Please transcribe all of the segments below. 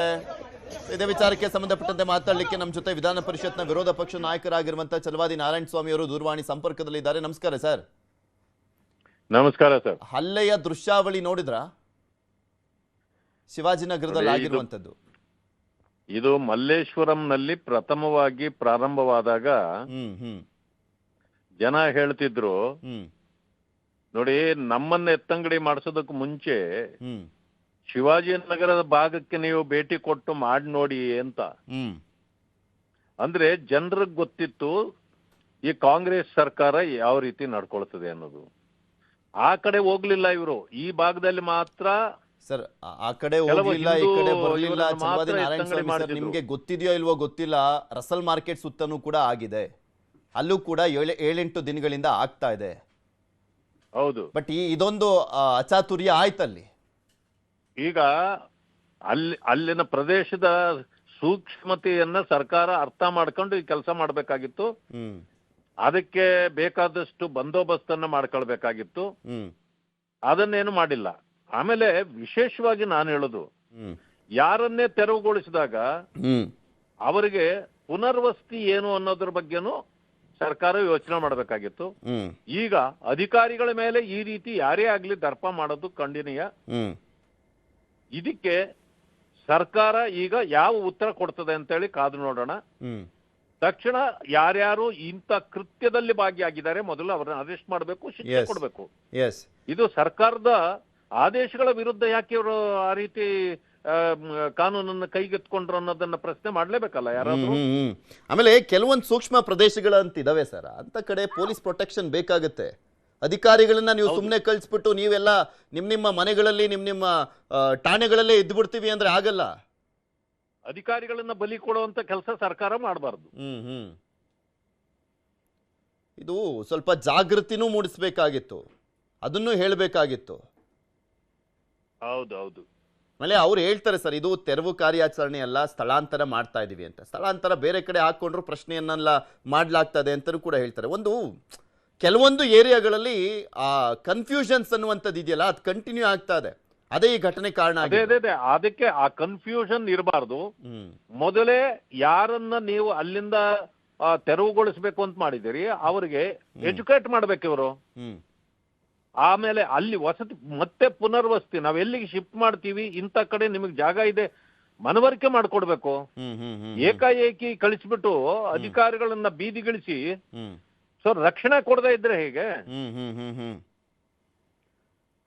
ಇದೇ ವಿಚಾರಕ್ಕೆ ಸಂಬಂಧಪಟ್ಟಂತೆ ಮಾತಾಡಲಿಕ್ಕೆ ನಮ್ಮ ಜೊತೆ ವಿಧಾನ ಪರಿಷತ್ನ ವಿರೋಧ ಪಕ್ಷ ನಾಯಕರಾಗಿರುವಂತಹ ಚಲವಾದಿ ನಾರಾಯಣ ಸ್ವಾಮಿ ಅವರು ದೂರವಾಣಿ ಸಂಪರ್ಕದಲ್ಲಿದ್ದಾರೆ. ನಮಸ್ಕಾರ ಸರ್. ನಮಸ್ಕಾರ ಸರ್. ಹಲ್ಲೆಯ ದೃಶ್ಯಾವಳಿ ನೋಡಿದ್ರ? ಶಿವಾಜಿನಗರದಲ್ಲಿ ಆಗಿರುವಂತದ್ದು ಇದು ಮಲ್ಲೇಶ್ವರಂನಲ್ಲಿ ಪ್ರಥಮವಾಗಿ ಪ್ರಾರಂಭವಾದಾಗ ಜನ ಹೇಳ್ತಿದ್ರು ನೋಡಿ, ನಮ್ಮನ್ನ ಎತ್ತಂಗಡಿ ಮಾಡಿಸೋದಕ್ಕೆ ಮುಂಚೆ ಶಿವಾಜಿನಗರದ ಭಾಗಕ್ಕೆ ನೀವು ಭೇಟಿ ಕೊಟ್ಟು ಮಾಡಿ ನೋಡಿ ಅಂತ. ಅಂದ್ರೆ ಜನರಿಗೆ ಗೊತ್ತಿತ್ತು ಈ ಕಾಂಗ್ರೆಸ್ ಸರ್ಕಾರ ಯಾವ ರೀತಿ ನಡ್ಕೊಳ್ತದೆ ಅನ್ನೋದು. ಆ ಕಡೆ ಹೋಗ್ಲಿಲ್ಲ ಇವರು, ಈ ಭಾಗದಲ್ಲಿ ಮಾತ್ರ. ಸರ್, ಆ ಕಡೆ ಹೋಗ್ಲಿಲ್ಲ, ಈ ಕಡೆ ಬರಲಿಲ್ಲ. ಚಲವಾದಿ ನಾರಾಯಣ ಸ್ವಾಮಿ ಸರ್, ನಿಮ್ಗೆ ಗೊತ್ತಿದೆಯೋ ಇಲ್ವೋ ಗೊತ್ತಿಲ್ಲ, ರಸಲ್ ಮಾರ್ಕೆಟ್ ಸುತ್ತನೂ ಕೂಡ ಆಗಿದೆ. ಅಲ್ಲೂ ಕೂಡ 7-8 ದಿನಗಳಿಂದ ಆಗ್ತಾ ಇದೆ. ಹೌದು, ಬಟ್ ಇದೊಂದು ಅಚಾತುರ್ಯ ಆಯ್ತಲ್ಲಿ. ಈಗ ಅಲ್ಲಿನ ಪ್ರದೇಶದ ಸೂಕ್ಷ್ಮತೆಯನ್ನ ಸರ್ಕಾರ ಅರ್ಥ ಮಾಡ್ಕೊಂಡು ಈ ಕೆಲಸ ಮಾಡ್ಬೇಕಾಗಿತ್ತು. ಅದಕ್ಕೆ ಬೇಕಾದಷ್ಟು ಬಂದೋಬಸ್ತನ್ನ ಮಾಡ್ಕೊಳ್ಬೇಕಾಗಿತ್ತು. ಅದನ್ನೇನು ಮಾಡಿಲ್ಲ. ಆಮೇಲೆ ವಿಶೇಷವಾಗಿ ನಾನು ಹೇಳೋದು, ಯಾರನ್ನೇ ತೆರವುಗೊಳಿಸಿದಾಗ ಅವರಿಗೆ ಪುನರ್ವಸತಿ ಏನು ಅನ್ನೋದ್ರ ಬಗ್ಗೆನೂ ಸರ್ಕಾರ ಯೋಚನೆ ಮಾಡಬೇಕಾಗಿತ್ತು. ಈಗ ಅಧಿಕಾರಿಗಳ ಮೇಲೆ ಈ ರೀತಿ ಯಾರೇ ಆಗ್ಲಿ ದರ್ಪ ಮಾಡೋದು ಖಂಡನೀಯ. ಇದಕ್ಕೆ ಸರ್ಕಾರ ಈಗ ಯಾವ ಉತ್ತರ ಕೊಡ್ತದೆ ಅಂತೇಳಿ ಕಾದು ನೋಡೋಣ. ತಕ್ಷಣ ಯಾರ್ಯಾರು ಇಂಥ ಕೃತ್ಯದಲ್ಲಿ ಭಾಗಿಯಾಗಿದ್ದಾರೆ ಮೊದಲು ಅವರನ್ನ ಅರೆಸ್ಟ್ ಮಾಡಬೇಕು, ಶಿಕ್ಷೆ ಕೊಡಬೇಕು. ಇದು ಸರ್ಕಾರದ ಆದೇಶಗಳ ವಿರುದ್ಧ ಯಾಕೆ ಇವರು ಆ ರೀತಿ ಕಾನೂನನ್ನು ಕೈಗೆತ್ಕೊಂಡ್ರು ಅನ್ನೋದನ್ನ ಪ್ರಶ್ನೆ ಮಾಡ್ಲೇಬೇಕಲ್ಲ ಯಾರಾದ್ರೂ. ಆಮೇಲೆ ಕೆಲವೊಂದು ಸೂಕ್ಷ್ಮ ಪ್ರದೇಶಗಳಂತ ಇದಾವೆ ಸರ್, ಅಂತ ಕಡೆ ಪೊಲೀಸ್ ಪ್ರೊಟೆಕ್ಷನ್ ಬೇಕಾಗುತ್ತೆ. ಅಧಿಕಾರಿಗಳನ್ನ ನೀವು ಸುಮ್ಮನೆ ಕಳಿಸ್ಬಿಟ್ಟು ನೀವೆಲ್ಲ ನಿಮ್ಮ ಮನೆಗಳಲ್ಲಿ ನಿಮ್ಮ ಠಾಣೆಗಳಲ್ಲೇ ಇದ್ದು ಬಿಡ್ತೀವಿ ಅಂದ್ರೆ ಆಗಲ್ಲ. ಅಧಿಕಾರಿಗಳನ್ನ ಬಲಿ ಕೊಡುವಂತ ಕೆಲಸ ಸರ್ಕಾರ ಮಾಡಬಾರ್ದು. ಇದು ಸ್ವಲ್ಪ ಜಾಗೃತಿನೂ ಮೂಡಿಸ್ಬೇಕಾಗಿತ್ತು, ಅದನ್ನು ಹೇಳಬೇಕಾಗಿತ್ತು. ಹೌದೌದು. ಆಮೇಲೆ ಅವ್ರು ಹೇಳ್ತಾರೆ ಸರ್, ಇದು ತೆರವು ಕಾರ್ಯಾಚರಣೆ ಅಲ್ಲ, ಸ್ಥಳಾಂತರ ಮಾಡ್ತಾ ಇದೀವಿ ಅಂತ. ಸ್ಥಳಾಂತರ ಬೇರೆ ಕಡೆ ಹಾಕೊಂಡ್ರು ಪ್ರಶ್ನೆಯನ್ನೆಲ್ಲ ಮಾಡ್ಲಾಗ್ತದೆ ಅಂತಲೂ ಕೂಡ ಹೇಳ್ತಾರೆ. ಕೆಲವೊಂದು ಏರಿಯಾಗಳಲ್ಲಿ ಆ ಕನ್ಫ್ಯೂಷನ್ಸ್ ಅನ್ನುವಂಥದ್ದು ಇದೆಯಲ್ಲ, ಅದು ಕಂಟಿನ್ಯೂ ಆಗ್ತಾ ಇದೆ. ಅದೇ ಈ ಘಟನೆ ಕಾರಣ ಆಗಿದೆ. ಅದಕ್ಕೆ ಆ ಕನ್ಫ್ಯೂಷನ್ ಇರಬಾರ್ದು. ಮೊದಲೇ ಯಾರನ್ನ ನೀವು ಅಲ್ಲಿಂದ ತೆರವುಗೊಳಿಸ್ಬೇಕು ಅಂತ ಮಾಡಿದಿರಿ ಅವರಿಗೆ ಎಜುಕೇಟ್ ಮಾಡ್ಬೇಕು ಇವರು. ಆಮೇಲೆ ಅಲ್ಲಿ ವಸತಿ ಮತ್ತೆ ಪುನರ್ವಸತಿ ನಾವ್ ಎಲ್ಲಿಗೆ ಶಿಫ್ಟ್ ಮಾಡ್ತೀವಿ, ಇಂಥ ಕಡೆ ನಿಮಗೆ ಜಾಗ ಇದೆ ಮನವರಿಕೆ ಮಾಡ್ಕೊಡ್ಬೇಕು. ಏಕಾಏಕಿ ಕಳಿಸ್ಬಿಟ್ಟು ಅಧಿಕಾರಿಗಳನ್ನ ಬೀದಿಗಿಳಿಸಿ ರಕ್ಷಣೆ ಕೊಡದೇ ಇದ್ರೆ ಹೇಗೆ?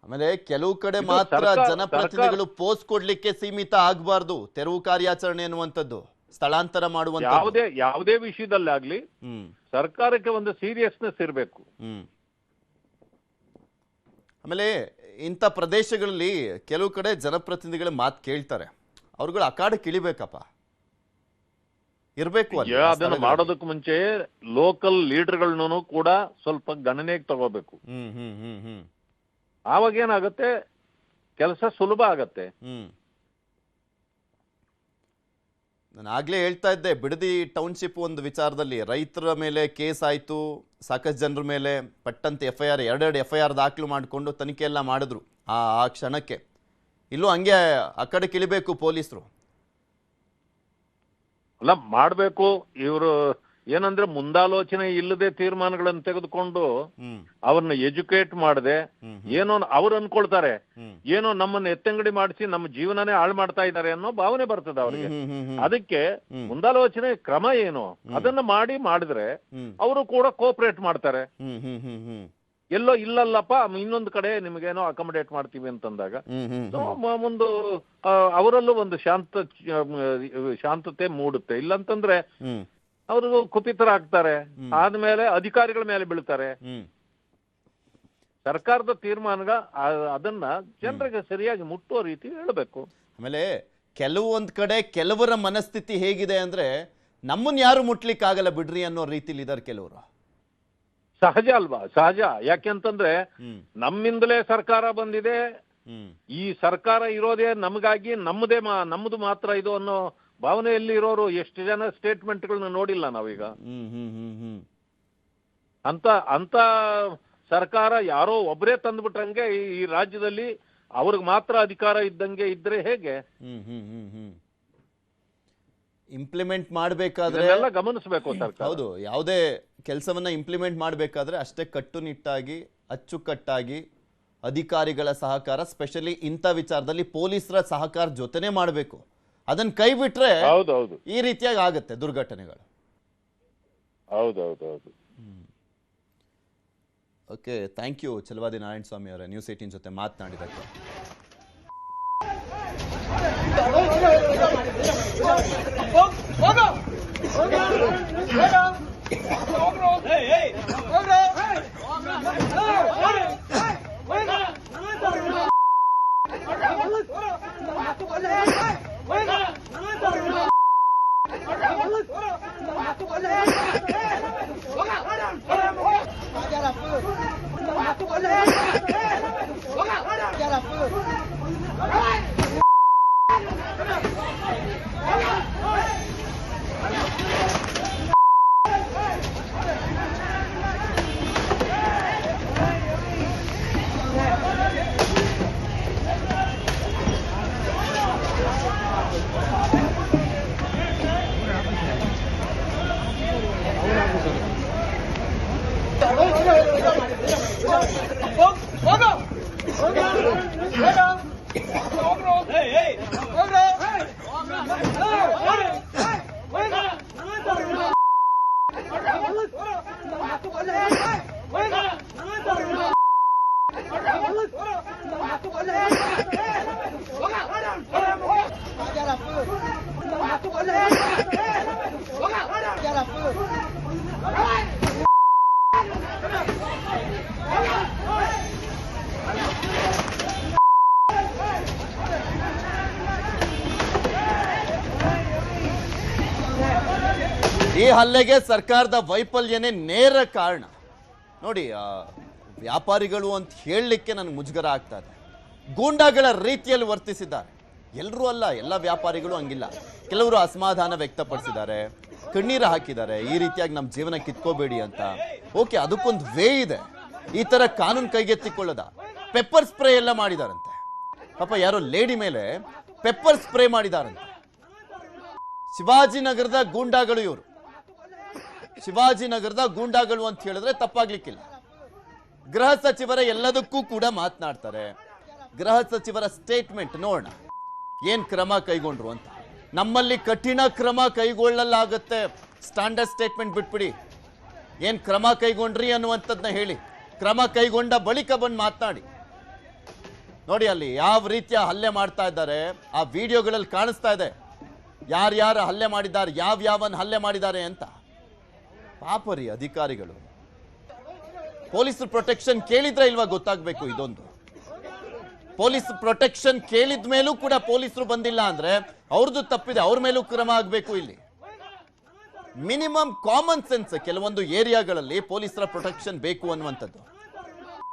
ಆಮೇಲೆ ಕೆಲವು ಕಡೆ ಮಾತ್ರ ಜನಪ್ರತಿನಿಧಿಗಳು ಪೋಸ್ಟ್ ಕೊಡ್ಲಿಕ್ಕೆ ಸೀಮಿತ ಆಗಬಾರ್ದು. ತೆರವು ಕಾರ್ಯಾಚರಣೆ ಅನ್ನುವಂಥದ್ದು, ಸ್ಥಳಾಂತರ ಮಾಡುವಂತ ಯಾವುದೇ ವಿಷಯದಲ್ಲಾಗ್ಲಿ ಸರ್ಕಾರಕ್ಕೆ ಒಂದು ಸೀರಿಯಸ್ನೆಸ್ ಇರಬೇಕು. ಆಮೇಲೆ ಇಂಥ ಪ್ರದೇಶಗಳಲ್ಲಿ ಕೆಲವು ಕಡೆ ಜನಪ್ರತಿನಿಧಿಗಳ ಮಾತು ಕೇಳ್ತಾರೆ, ಅವ್ರುಗಳು ಅಖಾಡಕ್ಕೆ ಇಳಿಬೇಕಪ್ಪ, ಇರ್ಬೇಕು. ಅದನ್ನ ಮಾಡೋದಕ್ಕೆ ಮುಂಚೆ ಲೋಕಲ್ ಲೀಡರ್ಗಳನ್ನೂ ಕೂಡ ಸ್ವಲ್ಪ ಗಣನೆಗೆ ತಗೋಬೇಕು. ಆವಾಗ ಏನಾಗುತ್ತೆ, ಕೆಲಸ ಸುಲಭ ಆಗತ್ತೆ. ನಾನು ಆಗ್ಲೇ ಹೇಳ್ತಾ ಇದ್ದೆ, ಬಿಡದಿ ಟೌನ್ಶಿಪ್ ಒಂದು ವಿಚಾರದಲ್ಲಿ ರೈತರ ಮೇಲೆ ಕೇಸ್ ಆಯ್ತು, ಸಾಕಷ್ಟು ಜನರ ಮೇಲೆ ಪಟ್ಟಂತೆ FIR 2 FIR ದಾಖಲು ಮಾಡಿಕೊಂಡು ತನಿಖೆ ಎಲ್ಲ ಮಾಡಿದ್ರು. ಆ ಕ್ಷಣಕ್ಕೆ ಇಲ್ಲೂ ಹಂಗೆ ಆ ಕಡೆ ಇಳಿಬೇಕು ಪೊಲೀಸರು. ಅಲ್ಲ, ಮಾಡ್ಬೇಕು. ಇವರು ಏನಂದ್ರೆ ಮುಂದಾಲೋಚನೆ ಇಲ್ಲದೆ ತೀರ್ಮಾನಗಳನ್ನು ತೆಗೆದುಕೊಂಡು ಅವ್ರನ್ನ ಎಜುಕೇಟ್ ಮಾಡದೆ ಏನೋ ಅವ್ರು ಅನ್ಕೊಳ್ತಾರೆ, ಏನೋ ನಮ್ಮನ್ನ ಎತ್ತಂಗಡಿ ಮಾಡಿಸಿ ನಮ್ಮ ಜೀವನನೇ ಹಾಳು ಮಾಡ್ತಾ ಇದ್ದಾರೆ ಅನ್ನೋ ಭಾವನೆ ಬರ್ತದೆ ಅವ್ರಿಗೆ. ಅದಕ್ಕೆ ಮುಂದಾಲೋಚನೆ ಕ್ರಮ ಏನು ಅದನ್ನ ಮಾಡಿದ್ರೆ ಅವರು ಕೂಡ ಕೋಪರೇಟ್ ಮಾಡ್ತಾರೆ. ಎಲ್ಲೋ ಇಲ್ಲಲ್ಲಪ್ಪ ಇನ್ನೊಂದು ಕಡೆ ನಿಮಗೇನೋ ಅಕಾಮಡೇಟ್ ಮಾಡ್ತೀವಿ ಅಂತಂದಾಗ ಮುಂದೆ ಅವರಲ್ಲೂ ಒಂದು ಶಾಂತತೆ ಮೂಡುತ್ತೆ. ಇಲ್ಲಂತಂದ್ರೆ ಅವರು ಕುಪಿತರಾಗ್ತಾರೆ, ಆದ್ಮೇಲೆ ಅಧಿಕಾರಿಗಳ ಮೇಲೆ ಬೀಳ್ತಾರೆ. ಸರ್ಕಾರದ ತೀರ್ಮಾನ ಅದನ್ನ ಜನರಿಗೆ ಸರಿಯಾಗಿ ಮುಟ್ಟುವ ರೀತಿ ಹೇಳಬೇಕು. ಆಮೇಲೆ ಕೆಲವೊಂದ್ ಕಡೆ ಕೆಲವರ ಮನಸ್ಥಿತಿ ಹೇಗಿದೆ ಅಂದ್ರೆ, ನಮ್ಮನ್ನ ಯಾರು ಮುಟ್ಲಿಕ್ಕೆ ಆಗಲ್ಲ ಬಿಡ್ರಿ ಅನ್ನೋ ರೀತಿಲಿ ಇದಾರೆ ಕೆಲವರು. ಸಹಜ ಅಲ್ವಾ? ಸಹಜ. ಯಾಕೆಂತಂದ್ರೆ ನಮ್ಮಿಂದಲೇ ಸರ್ಕಾರ ಬಂದಿದೆ, ಈ ಸರ್ಕಾರ ಇರೋದೇ ನಮಗಾಗಿ, ನಮ್ಮದು ಮಾತ್ರ ಇದು ಅನ್ನೋ ಭಾವನೆಯಲ್ಲಿ ಇರೋರು ಎಷ್ಟು ಜನ ಸ್ಟೇಟ್ಮೆಂಟ್ಗಳನ್ನ ನೋಡಿಲ್ಲ ನಾವೀಗ. ಅಂತ ಸರ್ಕಾರ ಯಾರೋ ಒಬ್ಬರೇ ತಂದ್ಬಿಟ್ರಂಗೆ ಈ ರಾಜ್ಯದಲ್ಲಿ ಅವ್ರಿಗೆ ಮಾತ್ರ ಅಧಿಕಾರ ಇದ್ದಂಗೆ ಇದ್ರೆ ಹೇಗೆ? ಇಂಪ್ಲಿಮೆಂಟ್ ಮಾಡಬೇಕಾದ್ರೆ ಇದನ್ನೆಲ್ಲ ಗಮನಿಸಬೇಕು ಸರ್ಕಾರ. ಹೌದು, ಯಾವುದೇ ಕೆಲಸವನ್ನ ಇಂಪ್ಲಿಮೆಂಟ್ ಮಾಡಬೇಕಾದ್ರೆ ಅಷ್ಟೇ ಕಟ್ಟುನಿಟ್ಟಾಗಿ ಅಚ್ಚುಕಟ್ಟಾಗಿ ಅಧಿಕಾರಿಗಳ ಸಹಕಾರ, ಸ್ಪೆಷಲಿ ಇಂಥ ವಿಚಾರದಲ್ಲಿ ಪೊಲೀಸರ ಸಹಕಾರ ಜೊತೆನೆ ಮಾಡಬೇಕು. ಅದನ್ನ ಕೈ ಬಿಟ್ರೆ ಹೌದೌದು ಈ ರೀತಿಯಾಗಿ ಆಗುತ್ತೆ ದುರ್ಘಟನೆಗಳು. ಹೌದೌದೌದು. Okay, thank you Chalavadi Narayana Swamy ಅವರೇ, ನ್ಯೂಸ್ 18 ಜೊತೆ ಮಾತನಾಡಿದ್ದಕ್ಕೆ. ಈ ಹಲ್ಲೆಗೆ ಸರ್ಕಾರದ ವೈಫಲ್ಯನೇ ನೇರ ಕಾರಣ. ನೋಡಿ, ವ್ಯಾಪಾರಿಗಳು ಅಂತ ಹೇಳಲಿಕ್ಕೆ ನನಗೆ ಮುಜುಗರ ಆಗ್ತಾ ಇದೆ. ಗೂಂಡಾಗಳ ರೀತಿಯಲ್ಲಿ ವರ್ತಿಸಿದ್ದಾರೆ. ಎಲ್ಲರೂ ಅಲ್ಲ, ಎಲ್ಲ ವ್ಯಾಪಾರಿಗಳು ಹಂಗಿಲ್ಲ. ಕೆಲವರು ಅಸಮಾಧಾನ ವ್ಯಕ್ತಪಡಿಸಿದ್ದಾರೆ, ಕಣ್ಣೀರು ಹಾಕಿದ್ದಾರೆ, ಈ ರೀತಿಯಾಗಿ ನಮ್ಮ ಜೀವನ ಕಿತ್ಕೋಬೇಡಿ ಅಂತ. ಓಕೆ, ಅದಕ್ಕೊಂದು ವೇ ಇದೆ. ಈ ತರ ಕಾನೂನು ಕೈಗೆತ್ತಿಕೊಳ್ಳದ ಪೆಪ್ಪರ್ ಸ್ಪ್ರೇ ಎಲ್ಲ ಮಾಡಿದಾರಂತೆ. ಪಾಪ ಯಾರೋ ಲೇಡಿ ಮೇಲೆ ಪೆಪ್ಪರ್ ಸ್ಪ್ರೇ ಮಾಡಿದಾರಂತೆ. ಶಿವಾಜಿನಗರದ ಗೂಂಡಾಗಳು ಇವರು. ಶಿವಾಜಿನಗರದ ಗೂಂಡಾಗಳು ಅಂತ ಹೇಳಿದ್ರೆ ತಪ್ಪಾಗ್ಲಿಕ್ಕಿಲ್ಲ. ಗೃಹ ಸಚಿವರ ಎಲ್ಲದಕ್ಕೂ ಕೂಡ ಮಾತನಾಡ್ತಾರೆ. ಗೃಹ ಸಚಿವರ ಸ್ಟೇಟ್ಮೆಂಟ್ ನೋಡೋಣ, ಏನ್ ಕ್ರಮ ಕೈಗೊಂಡ್ರು ಅಂತ. ನಮ್ಮಲ್ಲಿ ಕಠಿಣ ಕ್ರಮ ಕೈಗೊಳ್ಳಲಾಗುತ್ತೆ. ಸ್ಟ್ಯಾಂಡರ್ಡ್ ಸ್ಟೇಟ್ಮೆಂಟ್ ಬಿಟ್ಬಿಡಿ, ಏನ್ ಕ್ರಮ ಕೈಗೊಂಡ್ರಿ ಅನ್ನುವಂಥದ್ದನ್ನ ಹೇಳಿ. ಕ್ರಮ ಕೈಗೊಂಡ ಬಳಿಕ ಬಂದು ಮಾತನಾಡಿ. ನೋಡಿ, ಅಲ್ಲಿ ಯಾವ ರೀತಿಯ ಹಲ್ಲೆ ಮಾಡ್ತಾ ಇದ್ದಾರೆ ಆ ವಿಡಿಯೋಗಳಲ್ಲಿ ಕಾಣಿಸ್ತಾ ಇದೆ. ಯಾರ್ಯಾರು ಹಲ್ಲೆ ಮಾಡಿದ್ದಾರೆ, ಯಾವನ್ ಹಲ್ಲೆ ಮಾಡಿದ್ದಾರೆ ಅಂತ. ಪಾಪರಿ ಅಧಿಕಾರಿಗಳು. ಪೊಲೀಸ್ ಪ್ರೊಟೆಕ್ಷನ್ ಕೇಳಿದ್ರೆ ಇಲ್ವಾ ಗೊತ್ತಾಗಬೇಕು. ಇದೊಂದು ಪೊಲೀಸ್ ಪ್ರೊಟೆಕ್ಷನ್ ಕೇಳಿದ ಮೇಲೂ ಕೂಡ ಪೊಲೀಸರು ಬಂದಿಲ್ಲ ಅಂದ್ರೆ ಅವ್ರದ್ದು ತಪ್ಪಿದೆ, ಅವ್ರ ಮೇಲೂ ಕ್ರಮ ಆಗಬೇಕು. ಇಲ್ಲಿ ಮಿನಿಮಮ್ ಕಾಮನ್ ಸೆನ್ಸ್. ಕೆಲವೊಂದು ಏರಿಯಾಗಳಲ್ಲಿ ಪೊಲೀಸರ ಪ್ರೊಟೆಕ್ಷನ್ ಬೇಕು ಅನ್ನುವಂಥದ್ದು.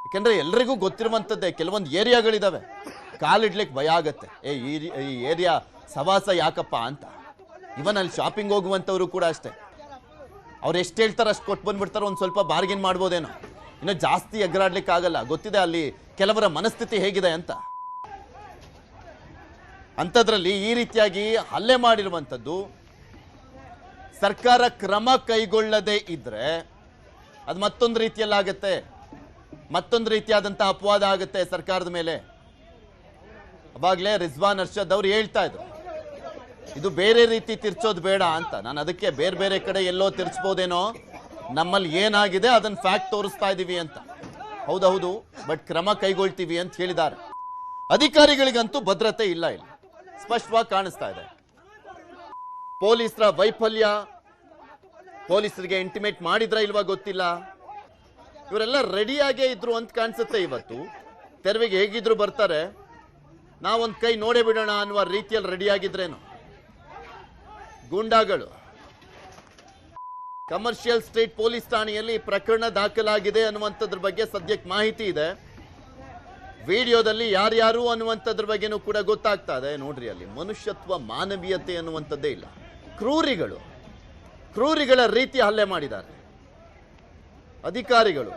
ಯಾಕೆಂದ್ರೆ ಎಲ್ರಿಗೂ ಗೊತ್ತಿರುವಂಥದ್ದೇ, ಕೆಲವೊಂದು ಏರಿಯಾಗಳಿದಾವೆ ಕಾಲಿಡ್ಲಿಕ್ಕೆ ಭಯ ಆಗತ್ತೆ. ಈ ಏರಿಯಾ ಸವಾಸ ಯಾಕಪ್ಪ ಅಂತ. ಇವನ್ ಅಲ್ಲಿ ಶಾಪಿಂಗ್ ಹೋಗುವಂಥವ್ರು ಕೂಡ ಅಷ್ಟೇ. ಅವ್ರು ಎಷ್ಟು ಹೇಳ್ತಾರೆ ಅಷ್ಟು ಕೊಟ್ಟು ಬಂದ್ಬಿಡ್ತಾರೆ. ಒಂದು ಸ್ವಲ್ಪ ಬಾರ್ಗಿನ್ ಮಾಡ್ಬೋದೇನೋ, ಇನ್ನು ಜಾಸ್ತಿ ಎಗರಾಡ್ಲಿಕ್ಕೆ ಆಗಲ್ಲ. ಗೊತ್ತಿದೆ ಅಲ್ಲಿ ಕೆಲವರ ಮನಸ್ಥಿತಿ ಹೇಗಿದೆ ಅಂತ. ಅಂಥದ್ರಲ್ಲಿ ಈ ರೀತಿಯಾಗಿ ಹಲ್ಲೆ ಮಾಡಿರುವಂಥದ್ದು ಸರ್ಕಾರ ಕ್ರಮ ಕೈಗೊಳ್ಳದೇ ಇದ್ರೆ ಅದು ಮತ್ತೊಂದು ರೀತಿಯಲ್ಲಾಗತ್ತೆ, ಮತ್ತೊಂದು ರೀತಿಯಾದಂತಹ ಅಪವಾದ ಆಗುತ್ತೆ ಸರ್ಕಾರದ ಮೇಲೆ. ಅವಾಗಲೇ ರಿಜ್ವಾನ್ ಅರ್ಷದ್ ಅವ್ರು ಹೇಳ್ತಾ ಇದ್ರು, ಇದು ಬೇರೆ ರೀತಿ ತಿರ್ಚೋದು ಬೇಡ ಅಂತ. ನಾನು ಅದಕ್ಕೆ ಬೇರೆ ಬೇರೆ ಕಡೆ ಎಲ್ಲೋ ತಿರ್ಚ್ಬೋದೇನೋ, ನಮ್ಮಲ್ಲಿ ಏನಾಗಿದೆ ಅದನ್ನ ಫ್ಯಾಕ್ಟ್ ತೋರಿಸ್ತಾ ಇದೀವಿ ಅಂತ. ಹೌದೌದು, ಬಟ್ ಕ್ರಮ ಕೈಗೊಳ್ತೀವಿ ಅಂತ ಹೇಳಿದ್ದಾರೆ. ಅಧಿಕಾರಿಗಳಿಗಂತೂ ಭದ್ರತೆ ಇಲ್ಲ, ಇಲ್ಲಿ ಸ್ಪಷ್ಟವಾಗಿ ಕಾಣಿಸ್ತಾ ಇದೆ. ಪೊಲೀಸರ ವೈಫಲ್ಯ, ಪೊಲೀಸರಿಗೆ ಇಂಟಿಮೇಟ್ ಮಾಡಿದ್ರ ಇಲ್ವಾ ಗೊತ್ತಿಲ್ಲ. ಇವರೆಲ್ಲ ರೆಡಿಯಾಗೇ ಇದ್ರು ಅಂತ ಕಾಣಿಸುತ್ತೆ. ಇವತ್ತು ತೆರವಿಗೆ ಹೇಗಿದ್ರು ಬರ್ತಾರೆ, ನಾವೊಂದು ಕೈ ನೋಡೇ ಬಿಡೋಣ ಅನ್ನುವ ರೀತಿಯಲ್ಲಿ ರೆಡಿಯಾಗಿದ್ರೇನು. ಗೂಂಡಾಗಳು ಕಮರ್ಷಿಯಲ್ ಸ್ಟ್ರೀಟ್ ಪೊಲೀಸ್ ಠಾಣೆಯಲ್ಲಿ ಪ್ರಕರಣ ದಾಖಲಾಗಿದೆ ಅನ್ನುವಂಥದ್ರ ಬಗ್ಗೆ ಸದ್ಯಕ್ಕೆ ಮಾಹಿತಿ ಇದೆ. ವಿಡಿಯೋದಲ್ಲಿ ಯಾರ್ಯಾರು ಅನ್ನುವಂಥದ್ರ ಬಗ್ಗೆನೂ ಕೂಡ ಗೊತ್ತಾಗ್ತಾ ಇದೆ. ನೋಡ್ರಿ, ಅಲ್ಲಿ ಮನುಷ್ಯತ್ವ ಮಾನವೀಯತೆ ಅನ್ನುವಂಥದ್ದೇ ಇಲ್ಲ. ಕ್ರೂರಿಗಳ ರೀತಿ ಹಲ್ಲೆ ಮಾಡಿದ್ದಾರೆ ಅಧಿಕಾರಿಗಳು.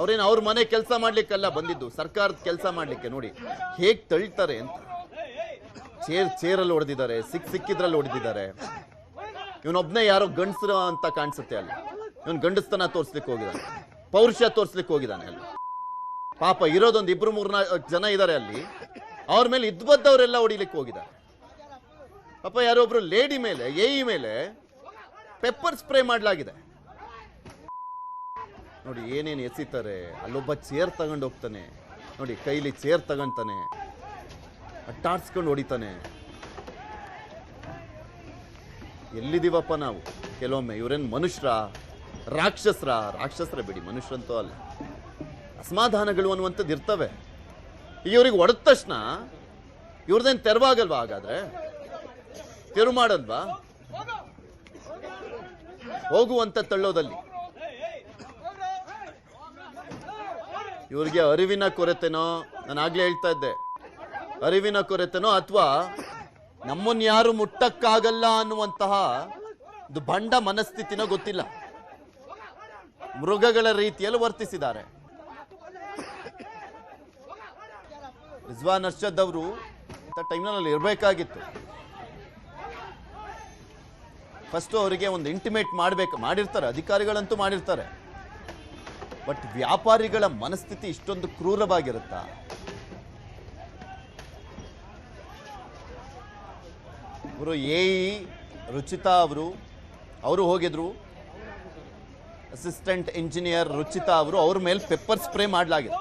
ಅವ್ರೇನು ಅವ್ರ ಮನೆ ಕೆಲಸ ಮಾಡ್ಲಿಕ್ಕೆಲ್ಲ ಬಂದಿದ್ದು, ಸರ್ಕಾರದ ಕೆಲಸ ಮಾಡ್ಲಿಕ್ಕೆ. ನೋಡಿ ಹೇಗ್ ತಳ್ತಾರೆ ಅಂತ. ಚೇರಲ್ಲಿ ಹೊಡೆದಿದ್ದಾರೆ, ಸಿಕ್ಕಿದ್ರಲ್ಲಿ ಹೊಡೆದಿದ್ದಾರೆ. ಇವನೊಬ್ನೇ ಯಾರೋ ಗಂಡಸರು ಅಂತ ಕಾಣಿಸುತ್ತೆ ಅಲ್ಲಿ. ಇವನ್ ಗಂಡಸ್ತನ ತೋರ್ಸ್ಲಿಕ್ಕೆ ಹೋಗಿದ್ದಾನೆ, ಪೌರುಷ ತೋರ್ಸ್ಲಿಕ್ಕೆ ಹೋಗಿದ್ದಾನೆ ಅಲ್ಲಿ. ಪಾಪ ಇರೋದೊಂದು 2-3 ಜನ ಇದ್ದಾರೆ ಅಲ್ಲಿ, ಅವ್ರ ಮೇಲೆ ಇದ್ಬದ್ದವರೆಲ್ಲ ಹೊಡಿಲಿಕ್ಕೆ ಹೋಗಿದ್ದಾರೆ. ಪಾಪ ಯಾರೊಬ್ರು ಲೇಡಿ ಮೇಲೆ, ಎಇ ಮೇಲೆ ಪೆಪ್ಪರ್ ಸ್ಪ್ರೇ ಮಾಡಲಾಗಿದೆ. ನೋಡಿ ಏನೇನು ಎಸಿತಾರೆ. ಅಲ್ಲೊಬ್ಬ ಚೇರ್ ತಗೊಂಡು ಹೋಗ್ತಾನೆ ನೋಡಿ, ಕೈಲಿ ಚೇರ್ ತಗೊಂತಾನೆ, ಅಟ್ಟಾಡ್ಸ್ಕೊಂಡು ಹೊಡಿತಾನೆ. ಎಲ್ಲಿದ್ದೀವಪ್ಪ ನಾವು? ಕೆಲವೊಮ್ಮೆ ಇವರೇನು ಮನುಷ್ಯರ, ರಾಕ್ಷಸರ ಬಿಡಿ, ಮನುಷ್ಯರಂತೂ ಅಲ್ಲ. ಅಸಮಾಧಾನಗಳು ಅನ್ನುವಂಥದ್ದು ಇರ್ತವೆ. ಈಗ ಇವ್ರಿಗೆ ಹೊಡೆದ ತಕ್ಷಣ ಇವ್ರದ್ದೇನು ತೆರವಾಗಲ್ವಾ? ಹಾಗಾದ್ರೆ ತೆರು ಮಾಡಲ್ವಾ? ಹೋಗುವಂತ ತಳ್ಳೋದಲ್ಲಿ ಇವ್ರಿಗೆ ಅರಿವಿನ ಕೊರತೆನೋ, ನಾನು ಆಗ್ಲೇ ಹೇಳ್ತಾ ಇದ್ದೆ, ಅರಿವಿನ ಕೊರತೆನೋ ಅಥವಾ ನಮ್ಮನ್ನ ಯಾರು ಮುಟ್ಟಕ್ಕಾಗಲ್ಲ ಅನ್ನುವಂತಹ ಒಂದು ಬಂಡ ಮನಸ್ಥಿತಿನೋ ಗೊತ್ತಿಲ್ಲ. ಮೃಗಗಳ ರೀತಿಯಲ್ಲಿ ವರ್ತಿಸಿದ್ದಾರೆ. ರಿಜ್ವಾನ್ ಅರ್ಷದ್ ಅವರು ಟೈಮ್ನಲ್ಲಿ ಇರಬೇಕಾಗಿತ್ತು. ಫಸ್ಟ್ ಅವರಿಗೆ ಒಂದು ಇಂಟಿಮೇಟ್ ಮಾಡಿರ್ತಾರೆ, ಅಧಿಕಾರಿಗಳಂತೂ ಮಾಡಿರ್ತಾರೆ. ಬಟ್ ವ್ಯಾಪಾರಿಗಳ ಮನಸ್ಥಿತಿ ಇಷ್ಟೊಂದು ಕ್ರೂರವಾಗಿರುತ್ತಾ? ಇವರು ಎಇ ರುಚಿತಾ ಅವರು ಹೋಗಿದ್ರು. ಅಸಿಸ್ಟೆಂಟ್ ಇಂಜಿನಿಯರ್ ರುಚಿತಾ ಅವ್ರ ಮೇಲೆ ಪೆಪ್ಪರ್ ಸ್ಪ್ರೇ ಮಾಡಲಾಗಿದೆ.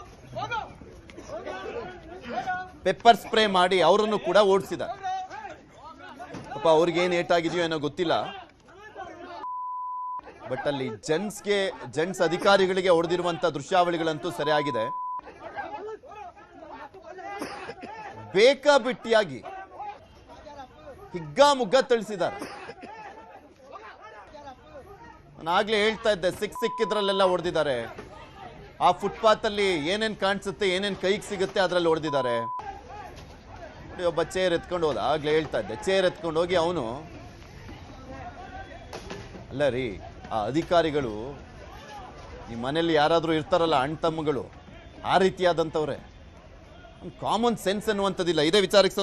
ಪೆಪ್ಪರ್ ಸ್ಪ್ರೇ ಮಾಡಿ ಅವರನ್ನು ಕೂಡ ಓಡಿಸಿದ. ಪಾಪ ಅವ್ರಿಗೇನು ಏಟಾಗಿದೆಯೋ ಏನೋ ಗೊತ್ತಿಲ್ಲ. ಬಟ್ ಅಲ್ಲಿ ಜೆಂಟ್ಸ್ ಅಧಿಕಾರಿಗಳಿಗೆ ಹೊಡೆದಿರುವಂತ ದೃಶ್ಯಾವಳಿಗಳಂತೂ ಸರಿಯಾಗಿದೆ. ಬೇಕಾಬಿಟ್ಟಿಯಾಗಿ ಹಿಗ್ಗಾಮುಗ್ಗ ತಿಳಿಸಿದ್ದಾರೆ. ನಾನು ಆಗ್ಲೇ ಹೇಳ್ತಾ ಇದ್ದೆ, ಸಿಕ್ಕಿದ್ರಲ್ಲೆಲ್ಲ ಹೊಡೆದಿದ್ದಾರೆ. ಆ ಫುಟ್ಪಾತ್ ಅಲ್ಲಿ ಏನೇನ್ ಕಾಣಿಸುತ್ತೆ, ಏನೇನ್ ಕೈಗೆ ಸಿಗುತ್ತೆ ಅದರಲ್ಲಿ ಹೊಡೆದಿದ್ದಾರೆ. ಒಬ್ಬ ಚೇರ್ ಎತ್ಕೊಂಡು ಹೋದ, ಆಗ್ಲೇ ಹೇಳ್ತಾ ಇದ್ದೆ, ಚೇರ್ ಎತ್ಕೊಂಡು ಹೋಗಿ ಅವನು, ಅಲ್ಲ ರೀ, ಆ ಅಧಿಕಾರಿಗಳು ನಿಮ್ಮ ಮನೇಲಿ ಯಾರಾದರೂ ಇರ್ತಾರಲ್ಲ ಅಣ್ಣ ತಮ್ಮಗಳು, ಆ ರೀತಿಯಾದಂಥವ್ರೆ. Common sense ಅನ್ನುವಂಥದ್ದಿಲ್ಲ. ಇದೇ ವಿಚಾರಕ್ಕೆ